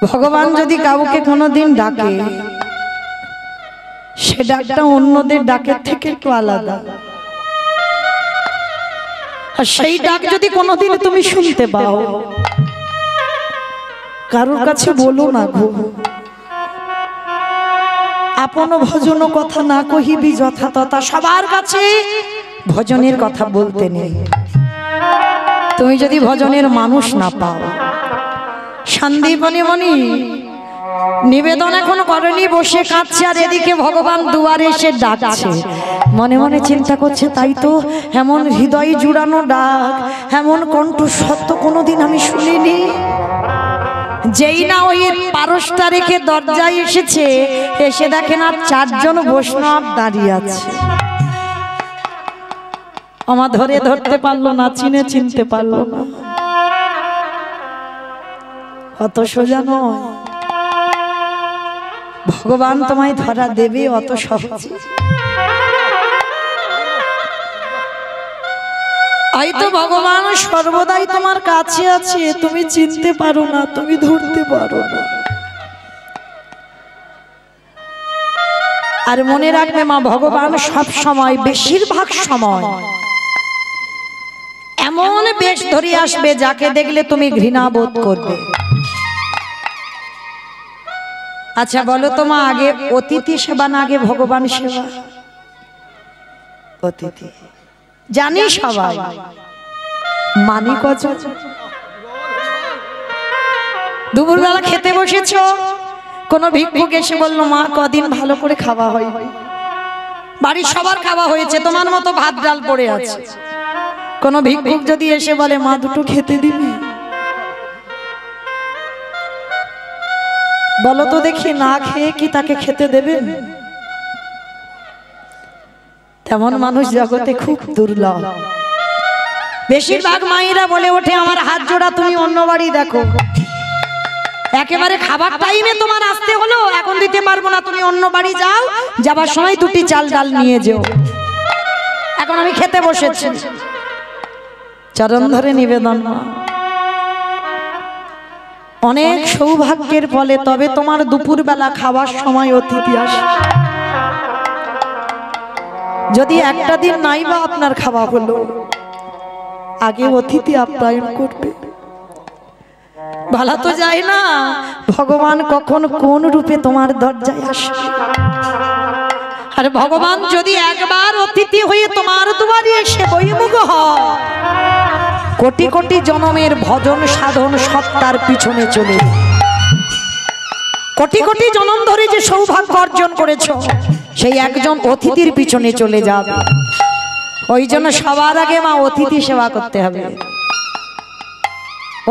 ভগবান যদি কাউকে কোনোদিন ডাকে, সে ডাকটা অন্যদের ডাকের থেকে একটু আলাদা। আর সেই ডাক যদি কোনোদিন তুমি শুনতে পাও, কারোর কাছে বলো না গো, আপন ভজন কথা না কহিবি যথা তথা। সবার কাছে ভজনের কথা বলতে নেই। তুমি যদি ভজনের মানুষ না পাও, সন্দীপনী মনি নিবেদন এখন করেনি, বসে কাঁদছে, আর এদিকে ভগবান দুয়ারে এসে ডাকছে। মনে মনে চিন্তা করছে, তাই তো, এমন হৃদয় জুড়ানো ডাক, এমন কণ্ঠস্বর তো কোনোদিন আমি শুনিনি। যেই না ওই পারসটা রেখে দরজায় এসেছে, এসে দেখে না 4 জন বৈষ্ণব দাঁড়িয়ে আছে। আমার ধরতে পারলো না, চিনতে পারলো না। অত সোজা নয়, ভগবান তোমায় ধরা দেবে অত সহজে। হয়তো ভগবান সর্বদাই তোমার কাছে আছে, তুমি চিনতে পারো না, তুমি ধরতে পারো না। আর মনে রাখবে মা, ভগবান সব সময়, বেশিরভাগ সময় এমন বেশ ধরে আসবে যাকে দেখলে তুমি ঘৃণা বোধ করবে। আচ্ছা বলো তো মা, আগে অতিথি সেবা না আগে ভগবান সেবা? অতিথি জানি সবাই, মানি কজন? দুপুরবেলা খেতে বসেছ, কোন ভিক্ষুক এসে বললো, মা কদিন ভালো করে খাওয়া হয়, বাড়ির সবার খাওয়া হয়েছে, তোমার মতো ভাত ডাল পড়ে আছে। কোন ভিক্ষুক যদি এসে বলে, মা দুটো খেতে দিবি? বলো তো দেখি, না খেয়ে কি তাকে খেতে দেবেন? তেমন মানুষ জগতে খুব দুর্লভ। বেশিরভাগ মায়েরা বলে ওঠে, আমার হাত জোড়া, তুমি অন্য বাড়ি দেখো। একেবারে খাবার টাইমে তোমার আসতে হলো, এখন দিতে পারবো না, তুমি অন্য বাড়ি যাও, যাবার সময় 2টি চাল ডাল নিয়ে যেও, এখন আমি খেতে বসেছি। চরণ ধরে নিবেদন, অনেক সৌভাগ্যের ফলে তবে তোমার দুপুরবেলা খাওয়ার সময় অতিথি আসে। যদি একটা দিন নাই বা আপনার খাওয়া হলো, আগে অতিথি আপ্যায়ন করবে। বলা তো যায় না ভগবান কখন কোন রূপে তোমার দরজায় আসবে। আর ভগবান যদি একবার অতিথি হয়ে তোমার দুয়ারে এসে বহির্মুখ হয়, কোটি কোটি জনমের ভজন সাধন সব তার পিছনে চলে। কোটি কোটি জনম ধরে যে সৌভাগ্য অর্জন করেছো, সেই একজন অতিথির পিছনে চলে যাবে। ওই জন্য সবার আগে মা অতিথি সেবা করতে হবে।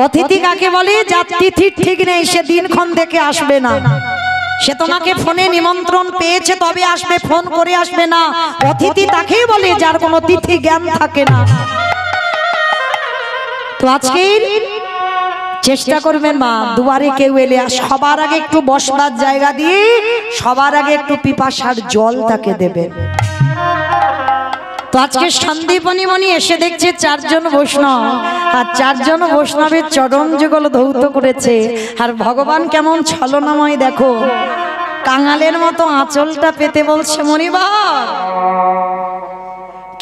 অতিথি কাকে বলে? যার তিথির ঠিক নেই, সে দিনক্ষণ দেখে আসবে না। সে তোমাকে ফোনে নিমন্ত্রণ পেয়েছে তবে আসবে, ফোন করে আসবে না। অতিথি তাকেই বলে যার কোনো তিথি জ্ঞান থাকে না। তো আজকে চেষ্টা করবেন মা, দুয়ারে কেউ এলে সবার আগে একটু বসবার জায়গা দিয়ে সবার আগে একটু পিপাসার জল তাকে দেবেন। তো আজকে সন্দীপনী মনি এসে দেখছে 4 জন বৈষ্ণব, আর 4 জন বৈষ্ণবের চরণ যুগল ধৌত করেছে। আর ভগবান কেমন ছলনাময় দেখো, কাঙালের মতো আঁচলটা পেতে বলছে, মনিবার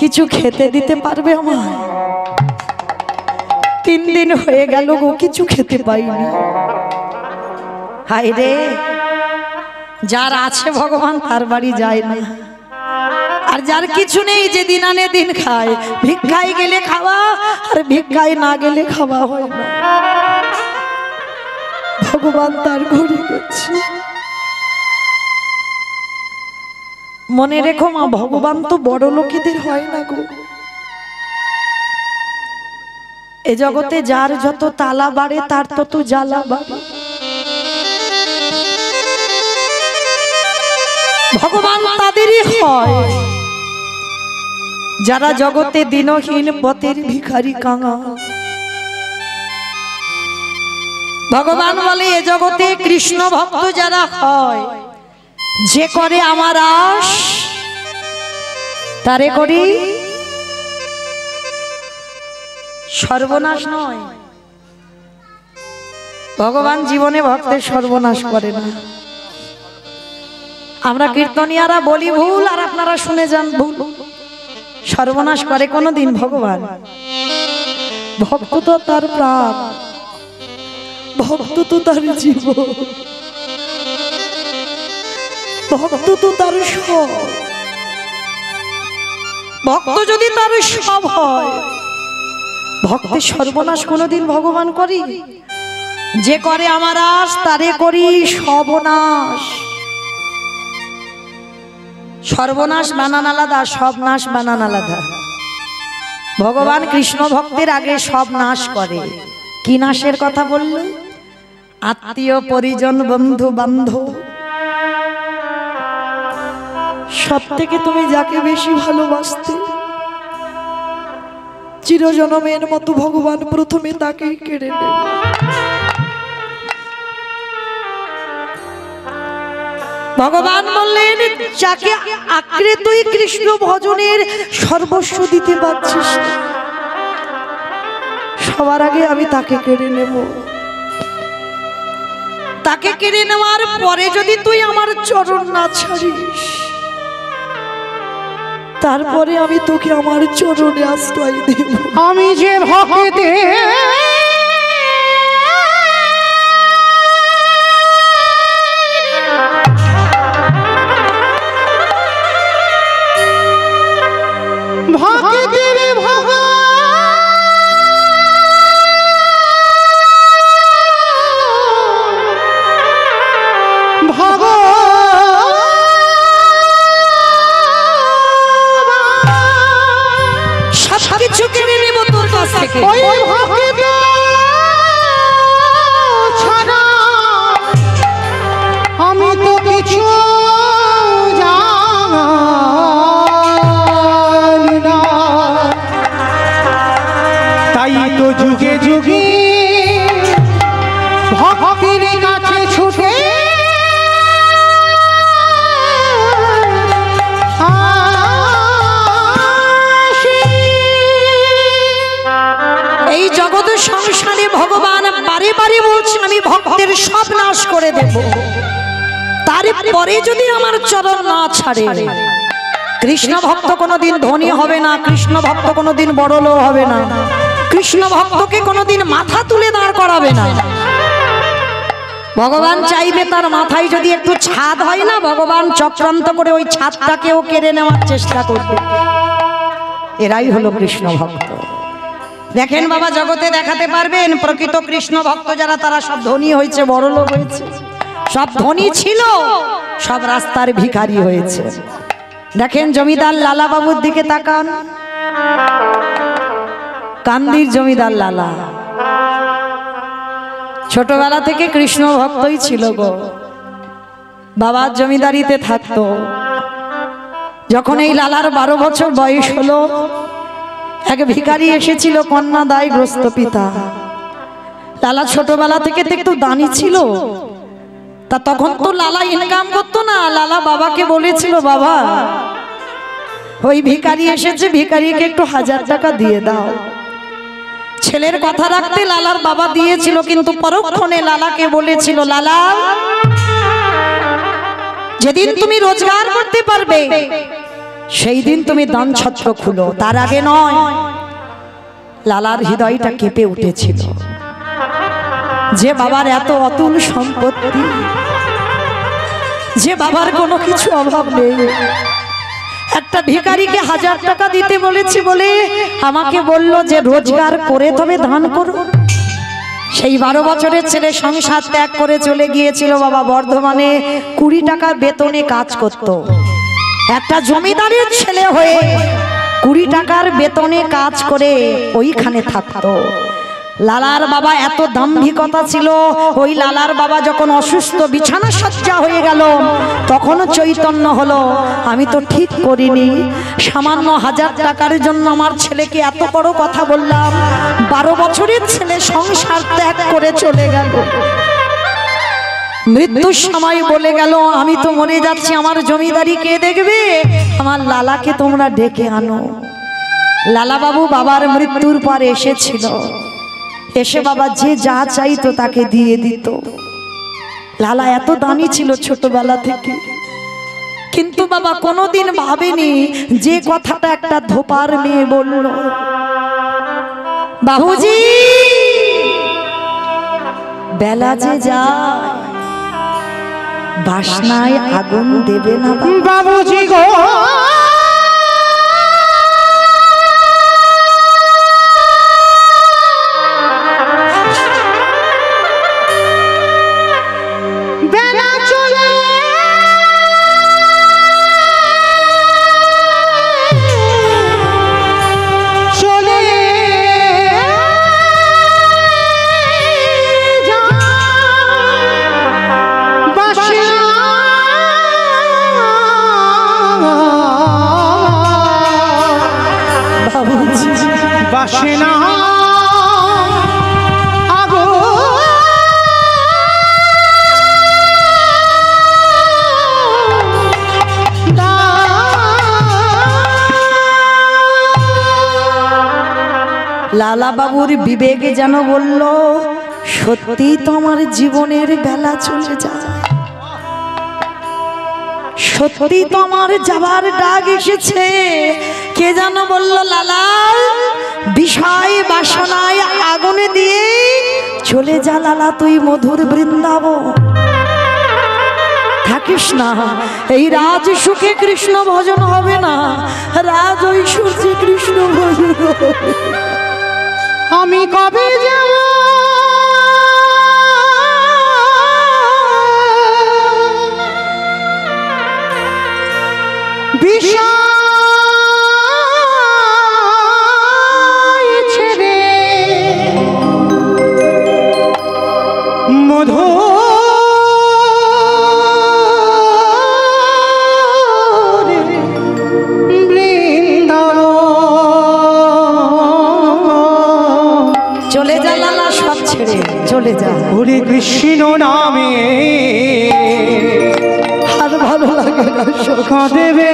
কিছু খেতে দিতে পারবে আমায়? 3 দিন হয়ে গেল গো, কিছু খেতে পাইনি। হায় রে, যার আছে ভগবান তার বাড়ি যায় না, আর যার কিছু নেই যে দিন আনে দিন খায়। ভিক্ষায় গেলে খাওয়া, আর ভিক্ষায় না গেলে খাওয়া হয় না। ভগবান তার ঘরে গেছে। মনে রেখো মা, ভগবান তো বড় লোকেদের হয় না গো। এ জগতে যার যত তালা বাড়ে তার তত জ্বালা বাড়ে। ভগবান তাদেরই হয় যারা জগতে দিনহীন পথের ভিখারি কাঙাল। ভগবান বলে এ জগতে কৃষ্ণ ভক্ত যারা হয়, যে করে আমার আশ তারে করি সর্বনাশ নয়। ভগবান জীবনে ভক্তের সর্বনাশ করে না। আমরা কীর্তনিয়ারা বলি ভুল, আর আপনারা শুনে যান ভুল। সর্বনাশ করে কোনদিন ভগবান? ভক্ত তো তার প্রাণ, ভক্ত তো তার জীবন, ভক্ত তো তার সব। ভক্ত যদি তার সব হয়, ভক্তের সর্বনাশ কোনদিন ভগবান করি? যে করে আমার আশ তারে করি সর্বনাশ। সর্বনাশ বানান আলাদা, সব নাশ বানান আলাদা। ভগবান কৃষ্ণ ভক্তের আগে সব নাশ করে। কি নাশের কথা বলল? আত্মীয় পরিজন বন্ধু বান্ধব, সব থেকে তুমি যাকে বেশি ভালোবাসতে, চিরজনমের মতো ভগবান প্রথমে তাকেই কেড়ে নেবে। ভগবান বললেন, যাকে আঁকড়ে তুই কৃষ্ণ ভজনের সর্বস্ব দিতে পারছিস, সবার আগে আমি তাকে কেড়ে নেব। তাকে কেড়ে নেওয়ার পরে যদি তুই আমার চরণ না ছাড়িস, তারপরে আমি তোকে আমার চরণে আশ্রয় দেব। আমি যে ভক্তে আমি তো কিছু জানি না, তাই তো যুগে যুগে ভক্তির কাছে ছুটে এই জগতের সংসারে ভগবান বারে বারে বলছেন আমি ভক্তের সব নাশ করে দেব। তারপরে যদি আমার চরণ না ছাড়ে, কৃষ্ণ ভক্ত কোনোদিন ধনী হবে না, কৃষ্ণ ভক্ত কোনোদিন বড়লোক হবে না, কৃষ্ণ ভক্তকে কোনোদিন মাথা তুলে দাঁড় করাবে না। ভগবান চাইবে তার মাথায় যদি একটু ছাদ হয় না, ভগবান চক্রান্ত করে ওই ছাদটাকেও কেড়ে নেওয়ার চেষ্টা করবে। এরাই হলো কৃষ্ণ ভক্ত। দেখেন বাবা, জগতে দেখাতে পারবেন প্রকৃত কৃষ্ণ ভক্ত যারা, তারা সব ধনী হয়েছে, বড়লোক হয়েছে। সব ধনী ছিল, সব রাস্তার ভিখারি হয়েছে। দেখেন জমিদার লালা বাবুর দিকে তাকান, কান্দির জমিদার লালা ছোটবেলা থেকে কৃষ্ণ ভক্তই ছিল গো। বাবার জমিদারিতে থাকতো। যখন এই লালার 12 বছর বয়স হলো, এক ভিখারি এসেছিল, কন্যা দায়গ্রস্ত পিতা। লালা ছোটবেলা থেকে একটু দানি ছিল, তা তখন তো লালা ইনকাম করতো না। লালা বাবাকে বলেছিল, বাবা ওই ভিখারি এসেছে, ভিখারিকে একটু 1000 টাকা দিয়ে দাও। ছেলের কথা রাখতে লালার বাবা দিয়েছিল, কিন্তু পরক্ষণে লালাকে বলেছিল, লালা যেদিন তুমি রোজগার করতে পারবে সেই দিন তুমি দান ছত্র খুলো, তার আগে নয়। লালার হৃদয়টা কেঁপে উঠেছিল যে বাবার এত অতুল সম্পত্তি, যে বাবার কোনো কিছু অভাব নেই, একটা ভিখারিকে 1000 টাকা দিতে বলেছি বলে আমাকে বলল যে রোজগার করে তবে দান করো। সেই 12 বছরের ছেলে সংসার ত্যাগ করে চলে গিয়েছিল বাবা বর্ধমানে, 20 টাকা বেতনে কাজ করত। একটা জমিদারের ছেলে হয়ে 20 টাকার বেতনে কাজ করে ওইখানে থাকতো। লালার বাবা এত দাম্ভিকতা ছিল, ওই লালার বাবা যখন অসুস্থ বিছানা সজ্জা হয়ে গেল, তখন চৈতন্য হলো, আমি তো ঠিক করিনি, সামান্য 1000 টাকার জন্য আমার ছেলেকে এত বড় কথা বললাম। 12 বছরের ছেলে সংসার ত্যাগ করে চলে গেল। মৃত্যুর সময় বলে গেল, আমি তো মরে যাচ্ছি, আমার জমিদারি কে দেখবে? আমার লালাকে তোমরা ডেকে আনো। লালা বাবু বাবার মৃত্যুর পর এসেছিল, এসে বাবা যে যা চাইতো তাকে দিয়ে দিত। লালা এত দানি ছিল ছোটবেলা থেকে, কিন্তু বাবা কোনোদিন ভাবেনি যে কথাটা একটা ধোপার মেয়ে বলল, বাবুজি বেলা যে যায় বাসনায় আগুন দেবে না বাবুজি গো, বেলা চলে চলে বাসে না আগো লালা বাবুর বিবেকে যেন বলল, সত্যি তো আমার জীবনের বেলা চলে যায়, সত্যি তো আমার যাবার ডাক এসেছে। কে যেন বলল, লালা বিষয় বাসনায় আগুনে দিয়ে চলে যা লালা, তুই মধুর বৃন্দাবন থাকিস না। এই রাজ সুখে কৃষ্ণ ভজন হবে না, রাজ ঐশ্বর্যে কৃষ্ণ ভজন হবে। আমি কবে যাব বিষয় ছেড়ে মধুর বৃন্দাবন। চলে যা লালা, সব ছেড়ে চলে যা। হরে কৃষ্ণ নামে আর ভালো লাগে না, কাঁদেবে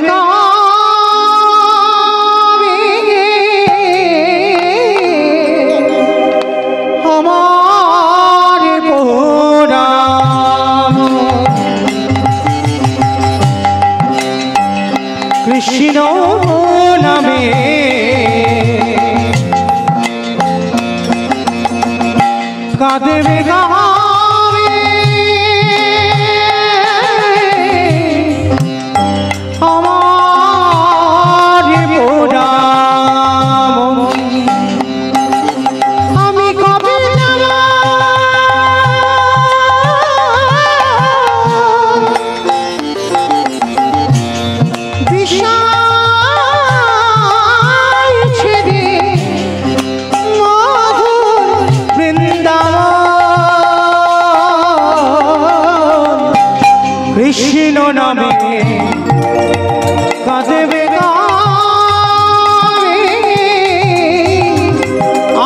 আমার পোড়াম। কৃষ্ণ নামে কাঁদেবে আমার পোড়াম। আমি কবে যাব বিষয় ছেড়ে মধুর বৃন্দাবন। কৃষ্ণ নামে কাঁদেবে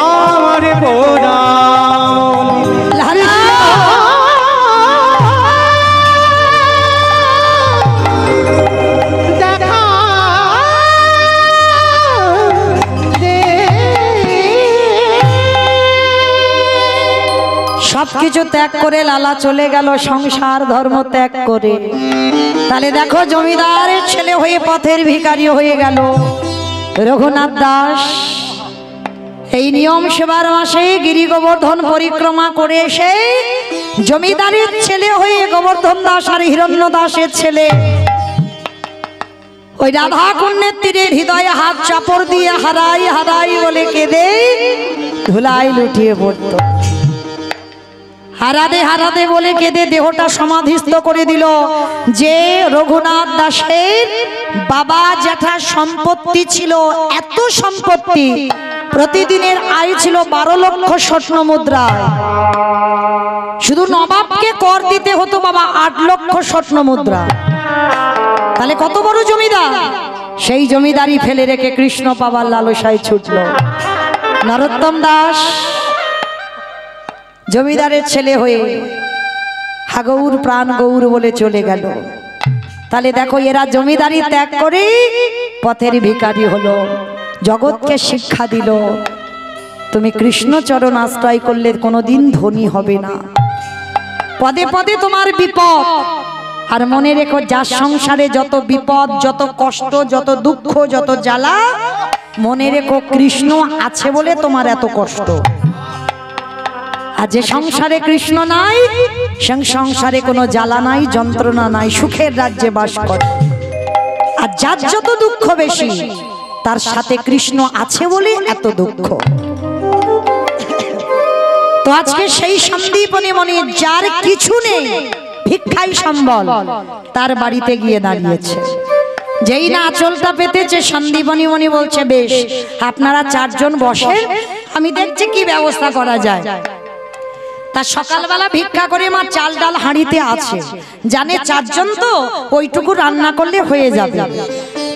আমার পোড়াম। লালা দেখা দে সবকিছু ত্যাগ করে লালা চলে গেল সংসার ধর্ম ত্যাগ করে। তাহলে দেখো জমিদারের ছেলে হয়ে পথের ভিখারি হয়ে গেল রঘুনাথ দাস। এই নিয়ম সেবার মাসে গিরি গোবর্ধন পরিক্রমা করে এসে জমিদারের ছেলে হয়ে গোবর্ধন দাস আর হিরণ্য দাসের ছেলে ওই রাধা কুণ্ডের তীরে হৃদয়ে হাত চাপড় দিয়ে হারাই হারাই বলে কেঁদে ধুলাই লুটিয়ে পড়ত। হারাতে হারাতে বলে কেঁদে দেহটা সমাধিস্থ করে দিল। যে রঘুনাথ দাসের বাবা জ্যাঠার সম্পত্তি ছিল, এত সম্পত্তি, প্রতিদিনের আয় ছিল 12 লক্ষ স্বর্ণ মুদ্রায়। শুধু নবাবকে কর দিতে হতো বাবা 8 লক্ষ স্বর্ণ মুদ্রা। তাহলে কত বড় জমিদার! সেই জমিদারি ফেলে রেখে কৃষ্ণ পাবার লালসায় ছুটল নরোত্তম দাস জমিদারের ছেলে হয়ে হাগৌর প্রাণ গৌর বলে চলে গেল। তাহলে দেখো এরা জমিদারি ত্যাগ করে পথের ভিখারি হলো, জগৎকে শিক্ষা দিল। তুমি কৃষ্ণ চরণ আশ্রয় করলে কোনোদিন ধনী হবে না। পদে পদে তোমার বিপদ। আর মনে রেখো, যার সংসারে যত বিপদ, যত কষ্ট, যত দুঃখ, যত জ্বালা, মনে রেখো কৃষ্ণ আছে বলে তোমার এত কষ্ট। আর যে সংসারে কৃষ্ণ নাই, সংসারে কোনো জ্বালা নাই, যন্ত্রণা নাই, সুখের রাজ্যে বাস করে। আর যার যত দুঃখ বেশি, তার সাথে কৃষ্ণ আছে বলে এত দুঃখ। তো আজকে সেই সন্দীপনী মনে যার কিছু নেই, ভিক্ষাই সম্বল, তার বাড়িতে গিয়ে দাঁড়িয়েছে। যেই না আঁচলটা পেতেছে, সন্দীপনী মনি বলছে, বেশ আপনারা চারজন বসেন, আমি দেখছি কি ব্যবস্থা করা যায়। তা সকালবেলা ভিক্ষা করে মা চাল ডাল হাঁড়িতে আছে, জানে চারজন তো ওইটুকু রান্না করলে হয়ে যাবে।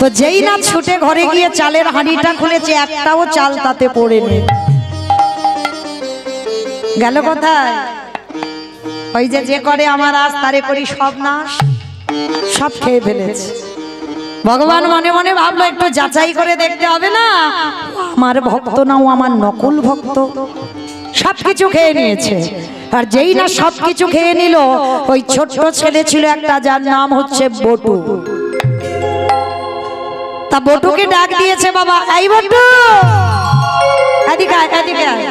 তো যেই না ছুটে ঘরে গিয়ে চালের হাঁড়িটা খুলেছে, একটাও চাল তাতে পড়ে নেই। গেল কোথায়? ওই যে করে আমার আজ তারে করি সব নাশ, সব খেয়ে ফেলেছে। ভগবান মনে মনে ভাবলো, একটু যাচাই করে দেখতে হবে না, আমার ভক্ত না ও আমার নকল ভক্ত। সবকিছু খেয়ে নিয়েছে। আর যেই না সবকিছু খেয়ে নিল, ওই ছোট্ট ছেলে ছিল একটা, যার নাম হচ্ছে বটু। তা বটুকে ডাক দিয়েছে, বাবা এই বটু, এদিকে আয়, এদিকে আয়।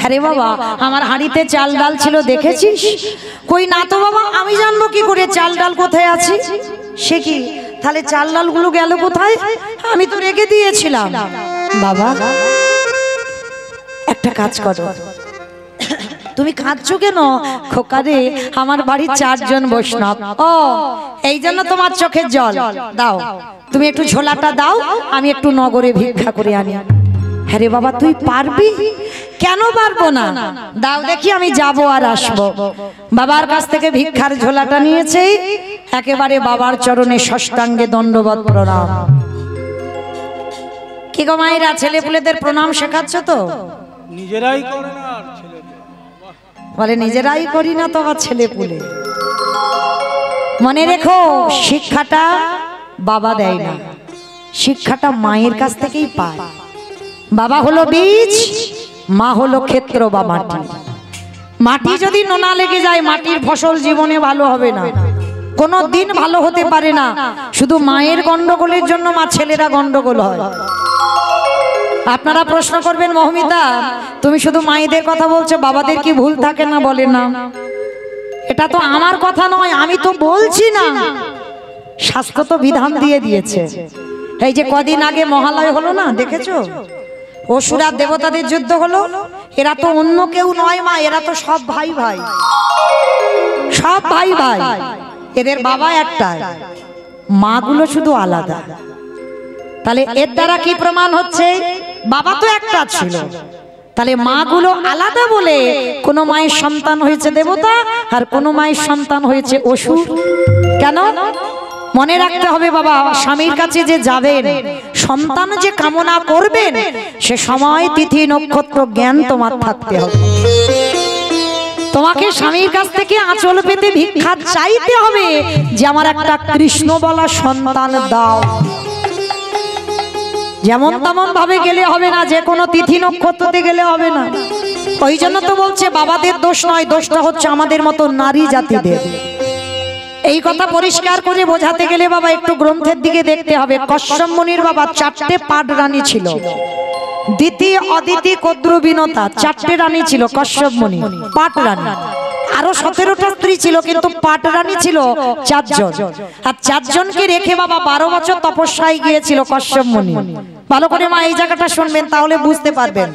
আরে বাবা, আমার হাঁড়িতে চাল ডাল ছিল, দেখেছিস? কই না তো বাবা, আমি জানবো কি করে চাল ডাল কোথায় আছে? সে কি, তাহলে চাল ডাল গুলো গেল কোথায়? আমি তো রেখে দিয়েছিলাম। বাবা একটা কাজ করো, তুমি কাঁদছো কেন? খোকারে, আমার বাড়ির চারজন বৈষ্ণব, ও এই জন্য তোমার চোখের জল। দাও, তুমি একটু ঝোলাটা দাও, আমি একটু নগরে ভিক্ষা করে আনি। হ্যাঁ রে বাবা, তুই পারবি? কেন পারবো না, দাও দেখি, আমি যাব আর আসবো। বাবার কাছ থেকে ভিক্ষার ঝোলাটা নিয়েছে, একেবারে বাবার চরণে ষষ্ঠাঙ্গে দণ্ডবত প্রণাম। কি গো মায়েরা, ছেলে পুলেদের প্রণাম শেখাচ্ছ তো? নিজেরাই করে না, আর ছেলে বলে নিজেরাই করি না তো আবার ছেলে পুলে। মনে রেখো, শিক্ষাটা বাবা দেয় না, শিক্ষাটা মায়ের কাছ থেকেই পায়। বাবা হলো বীজ, মা হলো ক্ষেত্র বা মাটি। মাটি যদি নোনা লেগে যায়, মাটির ফসল জীবনে ভালো হবে না, কোনো দিন ভালো হতে পারে না। শুধু মায়ের গন্ডগোলের জন্য মা ছেলেরা গন্ডগোল হয়। আপনারা প্রশ্ন করবেন, মহমিতা তুমি শুধু মায়েদের কথা বলছো, বাবাদের কি ভুল থাকে না? বলে না, এটা তো আমার কথা নয়, আমি তো বলছি না, শাস্ত্র তো বিধান দিয়ে দিয়েছে। এই যে কদিন আগে মহালয় হলো না, দেখেছো? অসুর আর দেবতাদের যুদ্ধ হলো। এরা তো অন্য কেউ নয় মা, এরা তো সব ভাই ভাই, সব ভাই ভাই। এদের বাবা একটাই, মাগুলো শুধু আলাদা। তাহলে এর দ্বারা কি প্রমাণ হচ্ছে? বাবা তো একটা ছিল, তাহলে মাগুলো আলাদা বলে কোন মায়ের সন্তান হয়েছে দেবতা, আর কোন মায়ের সন্তান হয়েছে অসুর। কেন? মনে রাখতে হবে বাবা, স্বামীর কাছে যে যাবেন, সন্তান যে কামনা করবেন, সে সময় তিথি নক্ষত্র জ্ঞান তোমার থাকতে হবে। তোমাকে স্বামীর কাছ থেকে আঁচল পেতে ভিক্ষা চাইতে হবে যে আমার একটা কৃষ্ণ বলা সন্তান দাও। যেমন তেমন ভাবে গেলে হবে না, যে কোনো তিথি নক্ষত্রতে গেলে হবে না। ওই জন্য তো বলছে বাবাদের দোষ নয়, দোষটা হচ্ছে আমাদের মতো নারী জাতিদের। এই কথা পরিষ্কার করে বোঝাতে গেলে বাবা একটু গ্রন্থের দিকে দেখতে হবে। কশ্যপ মুনির বাবা 4টে পাট রানী ছিল, দিতি, অদিতি, কদ্রু, বিনতা, 4টে রানী ছিল কশ্যপ মুনি, পাট রানী। আরো 17টা স্ত্রী ছিল, কিন্তু পাট রানী ছিল 4 জন। আর 4 জনকে রেখে বাবা 12 বছর তপস্যায় গিয়েছিল কশ্যপ মুনি। ভালো করে মা এই জায়গাটা শুনবেন, তাহলে বুঝতে পারবেন।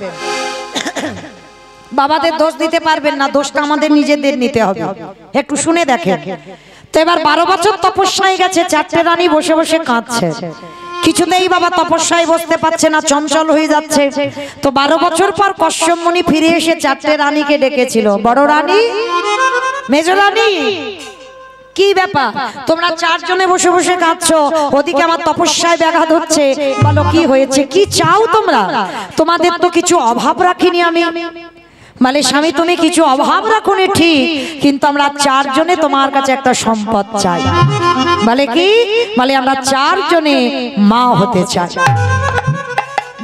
বাবাদের দোষ দিতে পারবেন না, দোষটা আমাদের নিজেদের নিতে হবে। একটু শুনে দেখেন তো। এবার 12 বছর তপস্যায় গেছে, 4টে রানী বসে বসে কাঁদছে। কিছুতেই বাবা তপস্যায় বসতে পারছে না, চঞ্চল হয়ে যাচ্ছে। তো 12 বছর পর কশ্যপ মুনি ফিরে এসে 4টে রানীকে ডেকেছিল। বড় রানী, মেজ রানী, কি ব্যাপার তোমরা 4 জনে বসে বসে কাঁদছো, ওদিকে আমার তপস্যায় ব্যাঘাত হচ্ছে, বলো কি হয়েছে, কি চাও তোমরা? তোমাদের তো কিছু অভাব রাখিনি আমি। মানে স্বামী, তুমি কিছু অভাব রাখোনি ঠিক, কিন্তু আমরা 4 জনে তোমার কাছে একটা সম্পদ চাই। বলে কি? বলে আমরা 4 জনে মা হতে চাই।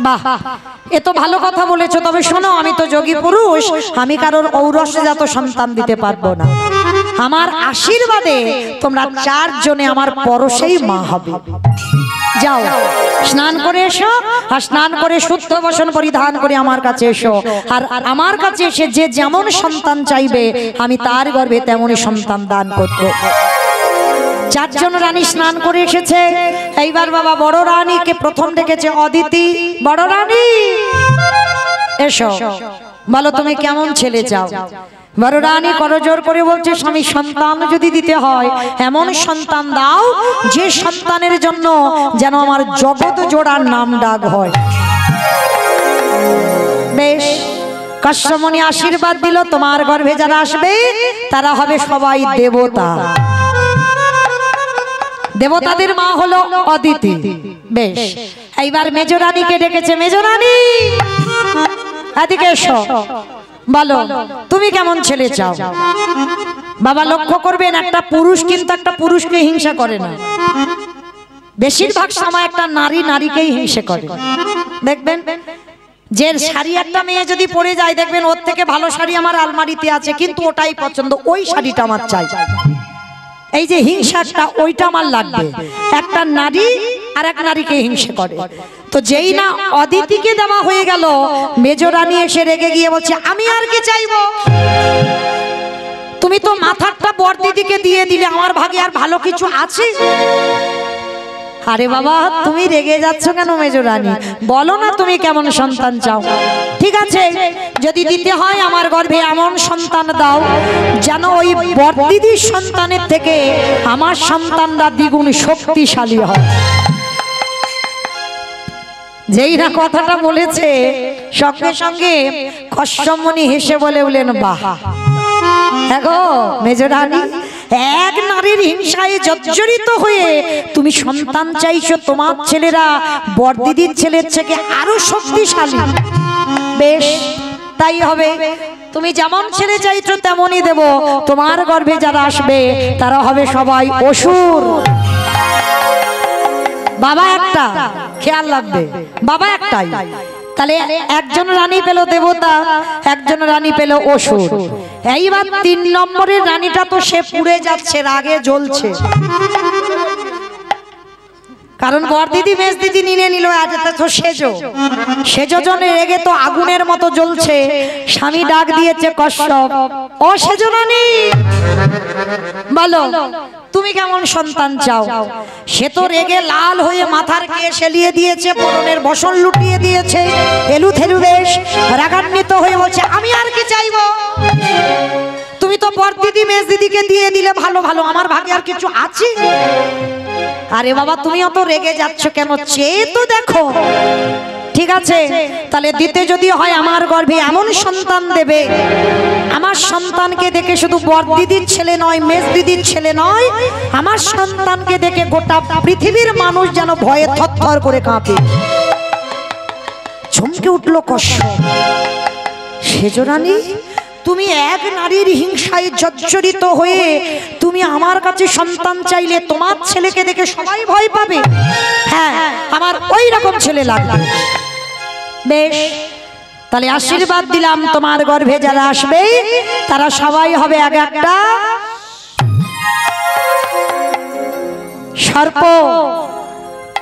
বাহ, এ তো ভালো কথা বলেছো। তবে শোনো, আমি তো যোগী পুরুষ, আমি কারোর ঔরসজাত সন্তান দিতে পারবো না। আমার আশীর্বাদে তোমরা 4 জনে আমার পরশেই মা হবে। যাও স্নান করে এসো, আর স্নান করে শুদ্ধ বসন পরিধান করে আমার কাছে এসো। আর আমার কাছে এসে যে যেমন সন্তান চাইবে আমি তার গর্ভে তেমনই সন্তান দান করব। 4 জন রানী স্নান করে এসেছে। এইবার বাবা বড় রানীকে প্রথম দেখেছে অদিতি। বড় রানী এসো, বলো তুমি কেমন ছেলে চাও। বড় রানী করজোর করে বলছে, স্বামী সন্তান যদি দিতে হয় এমন সন্তান দাও যে সন্তানের জন্য যেন আমার জগৎ জোড়ার নাম ডাক হয়। বেশ, কাশ্যপমুনি আশীর্বাদ দিল, তোমার গর্ভে যারা আসবে তারা হবে সবাই দেবতা। দেবতাদের মা হলো অদিতি। বেশ, এইবার মেজরানীকে ডেকেছে। মেজরানী এদিকে এসো, বলো তুমি কেমন ছেলে চাও। বাবা লক্ষ্য করবেন, একটা পুরুষ কিন্তু একটা পুরুষকে হিংসা করে না। বেশিরভাগ সময় একটা নারী নারীকেই হিংসা করে। দেখবেন যে শাড়ি একটা মেয়ে যদি পরে যায়, দেখবেন ওর থেকে ভালো শাড়ি আমার আলমারিতে আছে, কিন্তু ওটাই পছন্দ, ওই শাড়িটা আমার চাই। এই যে হিংসাটা, ওইটা আমার লাগবে। একটা নারী আর এক নারীকে হিংসা করে। তো যেই না অদিতিকে দেওয়া হয়ে গেল, মেজরানী এসে রেগে গিয়ে বলছে, আমি আর কি চাইবো, তুমি তো মাথাটা বড়দিদিকে দিয়ে দিলে, আমার ভাগে আর ভালো কিছু আছে? আরে বাবা, তুমি রেগে যাচ্ছ কেন মেজরানী? বলো না তুমি কেমন সন্তান চাও। ঠিক আছে, যদি দিতে হয় আমার গর্ভে এমন সন্তান দাও যেন ওই বড়দিদির সন্তানের থেকে আমার সন্তানরা দ্বিগুণ শক্তিশালী হয়। যেই না কথাটা বলেছে, সঙ্গে সঙ্গে কাশ্যপমুনি হেসে বলে উঠলেন, বাহ দেখো মেজরানী, এক নারীর হিংসায় জর্জরিত হয়ে তুমি সন্তান চাইছো, তোমার ছেলেরা বড়দিদির ছেলের থেকে আরো শক্তিশালী। বেশ, তাই হবে। তুমি যেমন ছেলে চাইছো তেমনই দেব। তোমার গর্ভে যারা আসবে তারা হবে সবাই অসুর। বাবা একটা, খেয়াল রাখবে, বাবা একটাই। তাহলে একজন রানী পেল দেবতা, একজন রানী পেল অসুর। এইবার 3 নম্বরের রানীটা তো সে পুড়ে যাচ্ছে, রাগে জ্বলছে। কারণ বড়দিদি মেজ দিদি নিয়ে নিল, তো সেজো জনে রেগে তো আগুনের মতো জ্বলছে। স্বামী ডাক দিয়েছে, কশ্যপ ও সেজো রানী, বলো তুমি কেমন সন্তান চাও। সে তো রেগে লাল হয়ে মাথার কেশ এলিয়ে দিয়েছে, পরনের বসন লুটিয়ে দিয়েছে, এলু থেলু বেশ রাগান্বিত হয়ে বলছে, আমি আর কি চাইবো, তুমি তো বড়দিদি মেজ দিদিকে দিয়ে দিলে, ভালো ভালো, আমার ভাগে আর কিছু আছে? আরে বাবা, তুমি অত রেগে যাচ্ছ কেন? চেয়ে তো দেখো। ঠিক আছে, তাহলে দিতে যদি হয় আমার গর্ভে এমন সন্তান দেবে, আমার সন্তানকে দেখে শুধু বড়দিদির ছেলে নয়, মেজ দিদির ছেলে নয়, আমার সন্তানকে দেখে গোটা পৃথিবীর মানুষ যেন ভয়ে থরথর করে কাঁপে। চমকে উঠল কশ্যপ। সেজো রানী, তুমি এক নারীর হিংসায় জর্জরিত হয়ে তুমি আমার কাছে সন্তান চাইলে, তোমার ছেলেকে দেখে সবাই ভয় পাবে। হ্যাঁ, আমার ওই রকম ছেলে লাগবে। বেশ, তাহলে আশীর্বাদ দিলাম, তোমার গর্ভে যারা আসবে তারা সবাই হবে এক একটা সর্প।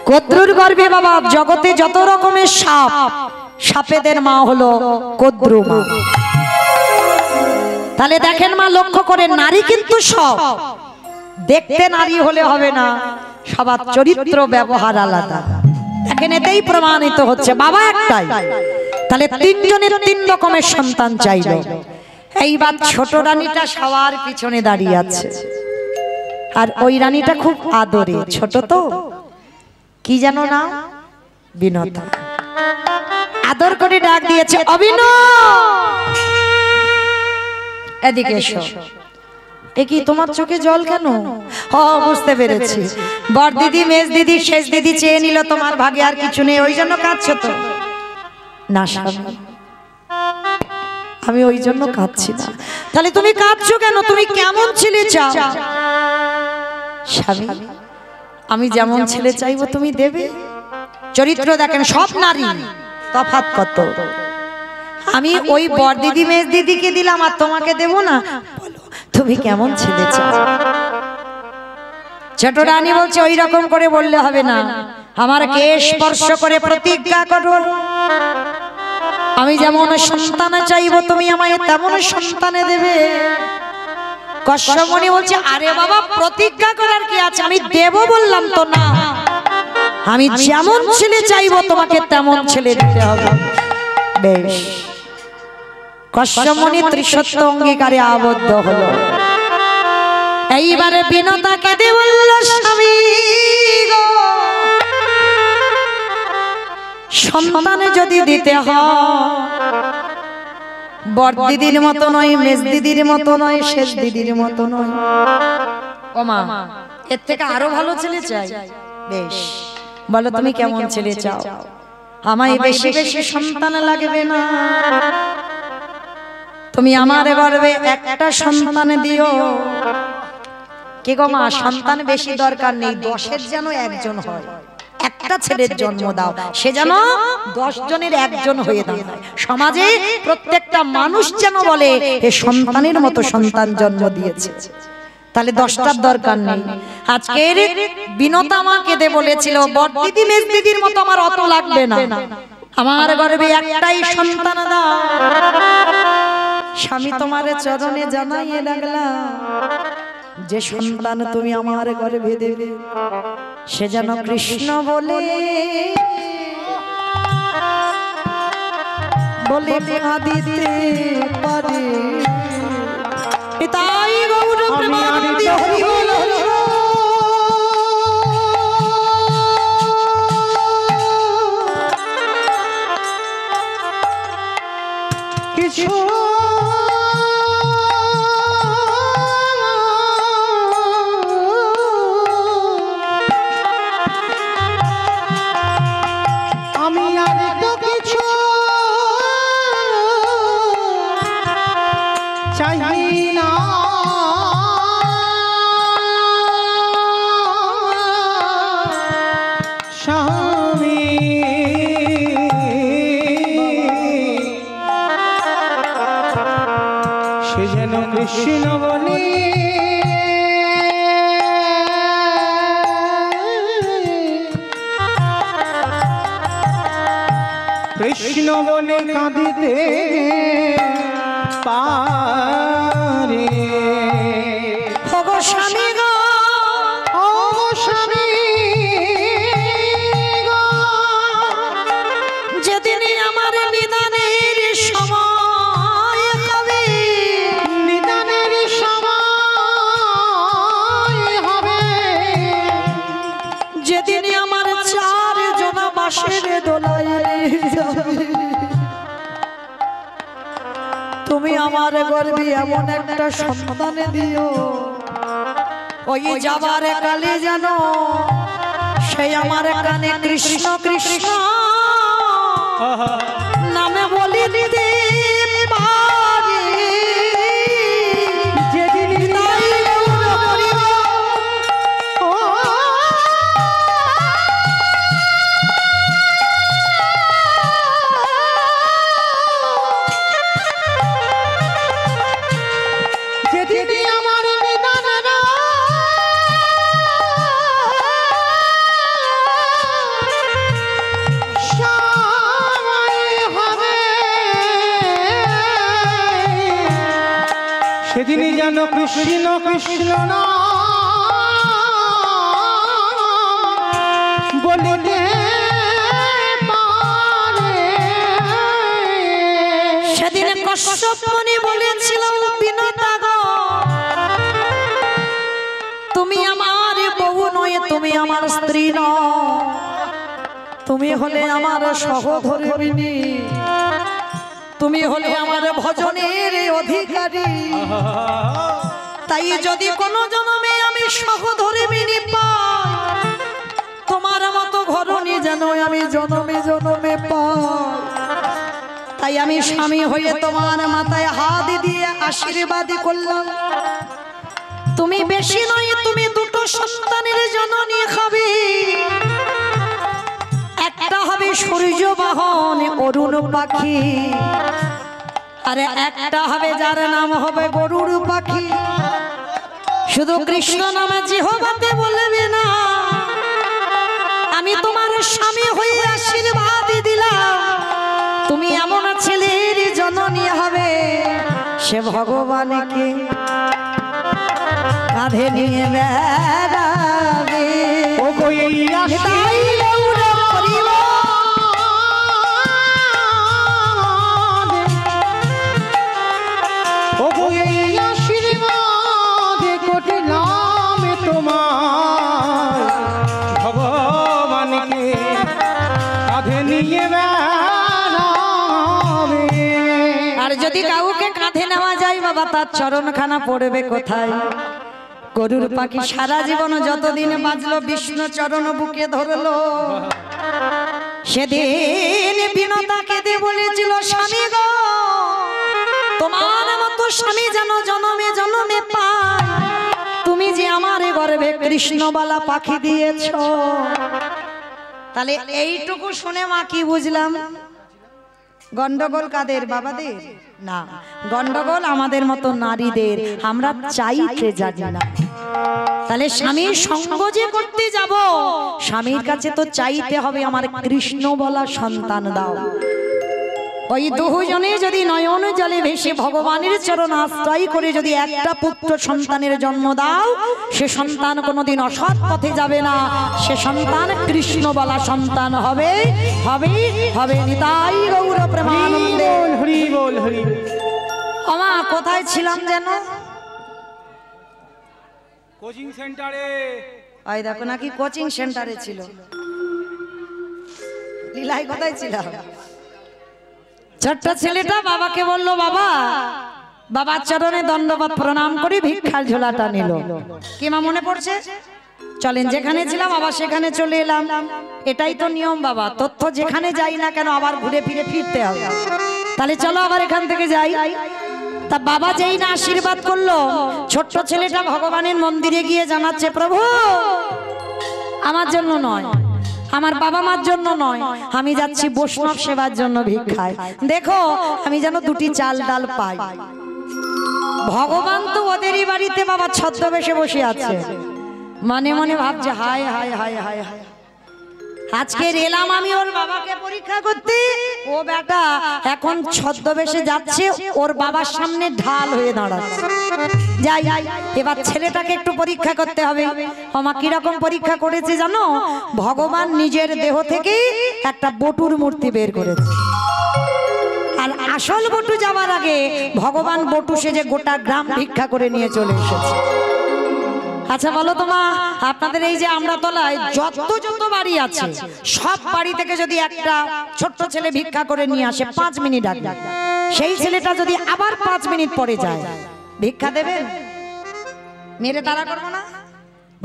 কদ্রুর গর্ভে বাবা জগতে যত রকমের সাপ, সাপেদের মা হলো কদ্রু মা। তাহলে দেখেন মা, লক্ষ্য করে, নারী কিন্তু সব, দেখতে নারী হলে হবে না, সবার চরিত্র ব্যবহার আলাদা। দেখেন, এতেই প্রমাণিত হচ্ছে বাবা একটাই। তাহলে 3 জনের 3 রকমের সন্তান চাইল। এইবার ছোট রানীটা সবার পিছনে দাঁড়িয়ে আছে, আর ওই রানীটা খুব আদরে, ছোট তো, কি জানো না, বিনতা। আদর করে ডাক দিয়েছে, অবিনয় এদিকে এসো। এ কি তোমার চোখে জল কেন? বুঝতে পেরেছি, বড়দিদি মেজ দিদি শেষ দিদি চেয়ে নিল, তোমার ভাগে আর কিছু নেই, ওই জন্য কাঁদছো তো? না স্বামী, আমি ওই জন্য কাঁদছি না। তাহলে তুমি কাঁদছো কেন? তুমি কেমন ছেলে চাও? স্বামী, আমি যেমন ছেলে চাইবো তুমি দেবে। চরিত্র দেখেন, সব নারী তফাৎ কত? আমি ওই বড় দিদি মেজ দিদিকে দিলাম আর তোমাকে দেব না? বলো তুমি কেমন ছেলে চাও? ছোট রানী বলছে ওই রকম করে বললে হবে না, আমার কে স্পর্শ করে প্রতিজ্ঞা করো, আমি যেমন সন্তান চাইবো তুমি আমায় তেমন সন্তান দেবে। কশ্যপমণি বলছে আরে বাবা প্রতিজ্ঞা করার কি আছে, আমি দেব বললাম তো না, আমি যেমন ছেলে চাইবো তোমাকে তেমন ছেলে দিতে হবে। বেশ, কশ্যপমণি ত্রিসত্য অঙ্গীকারে আবদ্ধ হলো। এইবারে বিনতাকে দিয়ে বলল স্বামী গো, সন্তানে যদি দিতে হয় বড় দিদির মতো নয়, মেজ দিদির মতো নয়, শেষ দিদির মতো নয়, ও মা এর থেকে আরো ভালো ছেলে চাই। বেশ, বলো তুমি কেমন ছেলে চাও? আমায় বেশি বেশি সন্তান লাগবে না, তুমি আমার গর্ভে একটা সন্তান দিও। কি গো মা, সন্তান বেশি দরকার নেই, 10-এর যেন একজন হয়, একটা ছেলের জন্ম দাও, সে যেন 10 জনের একজন হয়ে দাঁড়ায়। সমাজে প্রত্যেকটা মানুষ যেন বলে এ সন্তানের মতো সন্তান জন্ম দিয়েছে, তাহলে 10টার দরকার নেই। আজকের বিনতা আমাকে দে বলেছিল বড় দিদি মেজ দিদির মতো আমার অত লাগবে না, আমার গর্ভে একটাই সন্তান দাও। স্বামী তোমার চরণে জানাইয়ে রাখলাম যে সন্তান তুমি আমার গর্ভে দেবে সে যেন কৃষ্ণ বলে বলে কাঁদিতে পারে। তাই গৌর প্রেমানন্দে হরি বল। কিছু কৃষ্ণ বলে কৃষ্ণ বলে কাঁদিতে পারে। ওগো স্বামী গো, ও স্বামী গো, যেদিন আমার নিদানের সময় হবে, নিদানের সময় হবে, যেদিন আমার 4 জনা বাঁশের দোলায় যাবে, তুমি আমার গর্ভে এমন একটা সন্তান দিও ওই যাবার কালে যেন সেই আমার কানে কৃষ্ণ কৃষ্ণ নামে বলি দিতে পারে। যেদিন আমার নিদান সেদিনই যেন কৃষ্ণ কৃষ্ণ বলিতে পারে। সেদিন কশ্যপমণি বলেছিল বিনতা গো, তুমি আমার বউ নয়, তুমি আমার স্ত্রী নও, তুমি হলে আমার সহধর্মিণী, তুমি হলে আমার ভজনের অধিকারী। তাই যদি কোনো জন্মে আমি সহধর্মিণী পাই, তোমার মতো ঘরণী যেন আমি জন্মে জন্মে পাই। তাই আমি স্বামী হয়ে তোমার মাথায় হাত দিয়ে আশীর্বাদ করলাম, তুমি বেশি নয়, তুমি 2 সন্তানের জননী হবে, একটা হবে সূর্য বাহন অরুণ পাখি, আরে একটা হবে যার নাম হবে গরুর পাখি। শুধু কৃষ্ণ নামে জিহ্বাতে বলবে না, আমি তোমার স্বামী হয়ে আশীর্বাদ দিলাম, তুমি এমন ছেলের জননী হবে সে ভগবানকে কাঁধে নিয়ে বেড়াবে। ও গো এই তাই গৌর পরিবার ও গো এই আশীর্বাদ কোটি নামে তোমার ভগবানকে কাঁধে নিয়ে বেড়াবে। আর যদি কাউকে কাঁধে নেওয়া যায় বাবা, তার চরণখানা পড়বে কোথায়? গরুর পাখি সারা জীবন যতদিন বাঁচলো বিষ্ণু চরণ বুকে ধরলো। সেদিন বিনতা কেঁদে বলেছিল, স্বামী গো তোমার মতো স্বামী যেন জনমে জনমে পায়, তুমি যে আমার গর্ভে কৃষ্ণবালা পাখি দিয়েছ। তাহলে এইটুকু শুনে মা কি বুঝলাম? গন্ডগোল কাদের? বাবাদের না, গন্ডগোল আমাদের মতো নারীদের। আমরা চাইতে জানি না। তাহলে স্বামীর সঙ্গ যে করতে যাব, স্বামীর কাছে তো চাইতে হবে আমার কৃষ্ণ বলা সন্তান দাও। ওই দুজনে যদি নয়ন জলে ভেসে ভগবানের চরণ আশ্রয় করে যদি একটা পুত্র সন্তানের জন্ম দাও, সে সন্তান কোনোদিন অসৎ পথে যাবে না, সে সন্তান কৃষ্ণ বলা সন্তান হবে হবে হবে। নিতাই গৌর প্রেমানন্দে। হরি বল হরি। আমা কোথায় ছিলাম যেন? কোচিং সেন্টারে। ওই দেখো নাকি কোচিং সেন্টারে ছিল। লীলাই কোথায় ছিল? ছোট্ট ছেলেটা বাবাকে বলল, বাবা বাবার চরণে দণ্ডবত প্রণাম করে ভিক্ষার ঝোলাটা নিল। কি মা মনে পড়ছে? চলেন, যেখানে ছিলাম আবার সেখানে চলে এলাম। এটাই তো নিয়ম বাবা, তথ্য যেখানে যাই না কেন আবার ঘুরে ফিরে ফিরতে হবে। তাহলে চলো আবার এখান থেকে যাই। তা বাবা যেই না আশীর্বাদ করলো, ছোট্ট ছেলেটা ভগবানের মন্দিরে গিয়ে জানাচ্ছে, প্রভু আমার জন্য নয়, আমার বাবা মার জন্য নয়, আমি যাচ্ছি বৈষ্ণব সেবার জন্য ভিক্ষায়। দেখো আমি যেন দুটি চাল ডাল পাই। ভগবান তো ওদেরই বাড়িতে বাবা ছদ্মবেশে বসে আছে। মনে মনে ভাবছে, হায় হায় হায় হায় হায়, আজকে এলাম আমি ওর বাবাকে পরীক্ষা করতে, ও বেটা এখন ছদ্মবেশে যাচ্ছে, ওর বাবার সামনে ঢাল হয়ে দাঁড়াচ্ছে। যাই এবার ছেলেটাকে একটু পরীক্ষা করতে হবে। আমা কিরকম পরীক্ষা করেছে জানো? ভগবান নিজের দেহ থেকে একটা বটুর মূর্তি বের করেছে। আর আসল বটু যাওয়ার আগে ভগবান বটু সেজে গোটা গ্রাম ভিক্ষা করে নিয়ে চলে এসেছে। আচ্ছা বলো তো মা, আপনাদের এই যে আমরাতলায় যত যত বাড়ি আছে, সব বাড়ি থেকে যদি একটা ছোট্ট ছেলে ভিক্ষা করে নিয়ে আসে 5 মিনিট আগে, সেই ছেলেটা যদি আবার 5 মিনিট পরে যায়, ভিক্ষা দেবেন? মেরে তারা করবো না?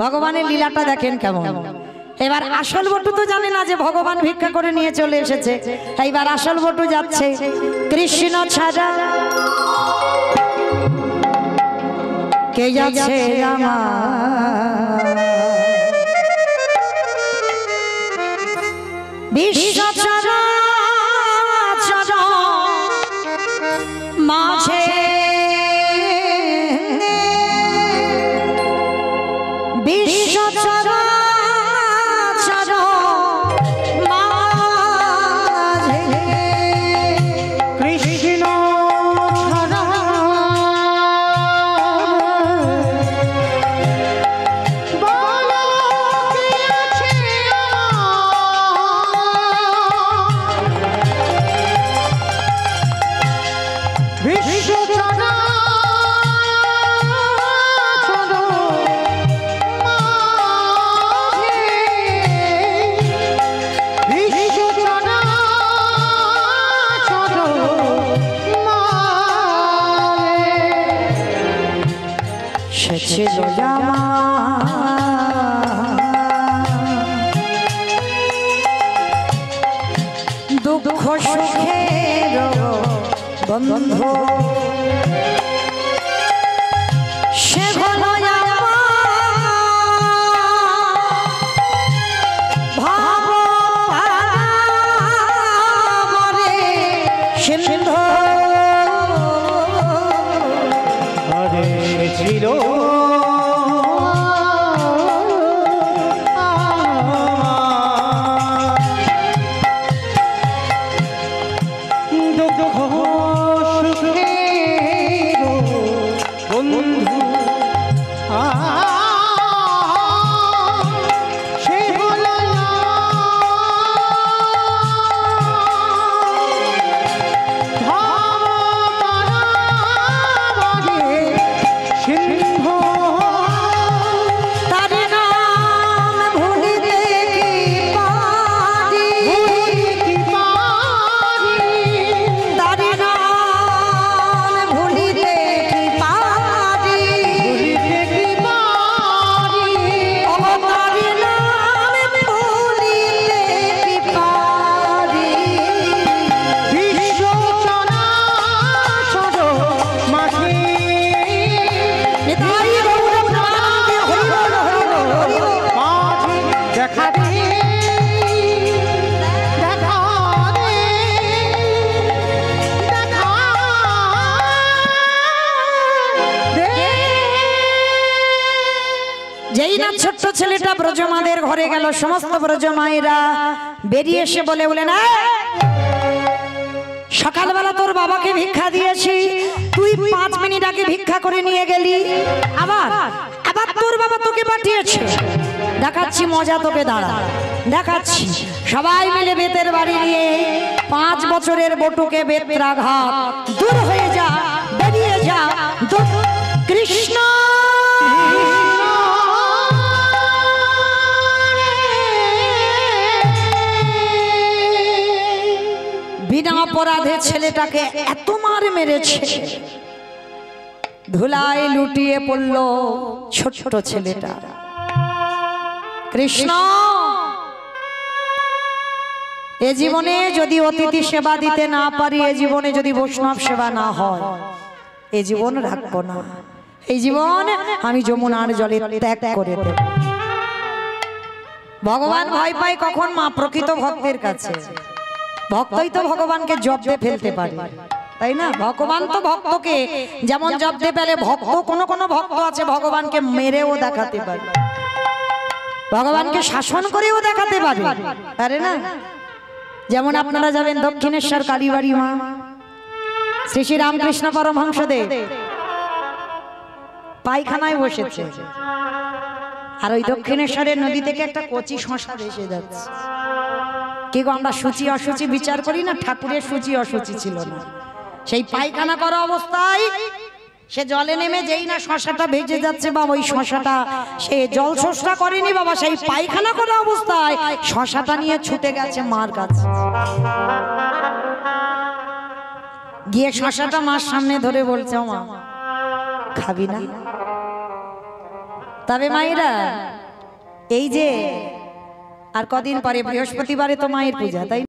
ভগবানের লীলাটা দেখেন কেমন। এবার আসল বটু তো জানে না যে ভগবান ভিক্ষা করে নিয়ে চলে এসেছে। এইবার আসল বটু যাচ্ছে, কৃষ্ণ ছাড়া কে যাচ্ছে আমার, বিশ্ব চরাচর মাঝে বিশ্ব চরাচর মাঝে কৃষ্ণ ছাড়া বলো কে আছে বিশ্ব ছাড়া ছিল দুঃখ সুখের বন্ধু, সে হলো ভাব হয়েছিল দুঃখ সুখের বন্ধু সে হলো সিংহ তার নাম ভুলিতে কি পারি, তার নাম ভুলিতে কি পারি, ও তার নাম ভুলিতে কি পারি। বিশ্ব চরাচর মাঝে নিতাই গৌর প্রেমানন্দে হরি বল, হরি বল, হরি বল। মাঝে দেখা দে দেখা দে দেখা দে। যেই না ছোট্ট ছেলেটা ব্রজমাদের ঘরে গেল, সমস্ত ব্রজমায়েরা বেরিয়ে এসে বলে বলেন, সকালবেলা তোর বাবাকে ভিক্ষা দিয়েছি, তুই 5 মিনিট আগে ভিক্ষা করে নিয়ে গেলি, আবার আবার তোর বাবা তোকে পাঠিয়েছে। দেখাচ্ছি মজা তোকে, দাঁড়া দেখাচ্ছি। সবাই মিলে বেতের বাড়ি নিয়ে 5 বছরের বটুকে বেত্রাঘাত, দূর হয়ে যা, বেরিয়ে যা, দূর। কৃষ্ণ বিনা অপরাধে ছেলেটাকে এত মার মেরেছে, ধুলায় লুটিয়ে পড়ল ছোট্ট ছেলেটা। কৃষ্ণ এ জীবনে যদি অতিথি সেবা দিতে না পারি, এ জীবনে যদি বৈষ্ণব সেবা না হয়, এ জীবন রাখবো না। এই জীবন আমি যমুনার জলে ত্যাগ করে দেব। ভগবান ভয় পায় কখন? মা প্রকৃত ভক্তের কাছে। ভক্তই তো ভগবানকে জব্দে ফেলতে পারে, তাই না? ভগবান তো ভক্তকে যেমন জব্দে ফেলে, ভক্ত কোন কোন ভক্ত আছে ভগবানকে মেরেও দেখাতে পারে, ভগবানকে শাসন করেও দেখাতে পারে, পারে না? যেমন আপনারা যাবেন দক্ষিণেশ্বর কালীবাড়ি মা শ্রী শ্রী রামকৃষ্ণ পরমহংসদেব পায়খানায় বসেছে, আর ওই দক্ষিণেশ্বরের নদী থেকে একটা কচি শশা ভেসে যাচ্ছে। কি গো, আমরা সূচি অসুচি বিচার করি না? ঠাকুরের সূচি অসুচি ছিল না, সেই পায়খানা করা অবস্থায় সে জলে নেমে যেই না শশাটা ভেজে যাচ্ছে, বাবা ওই শশাটা সে জল শোষটা করেনি বাবা, সেই পায়খানা করা অবস্থায় শশাটা নিয়ে ছুটে গেছে মার কাছে, গিয়ে শশাটা মার সামনে ধরে বলছে, মা খাবি না? তবে মায়েরা এই যে আর কদিন পরে বৃহস্পতিবারে তো মায়ের পূজা, তাই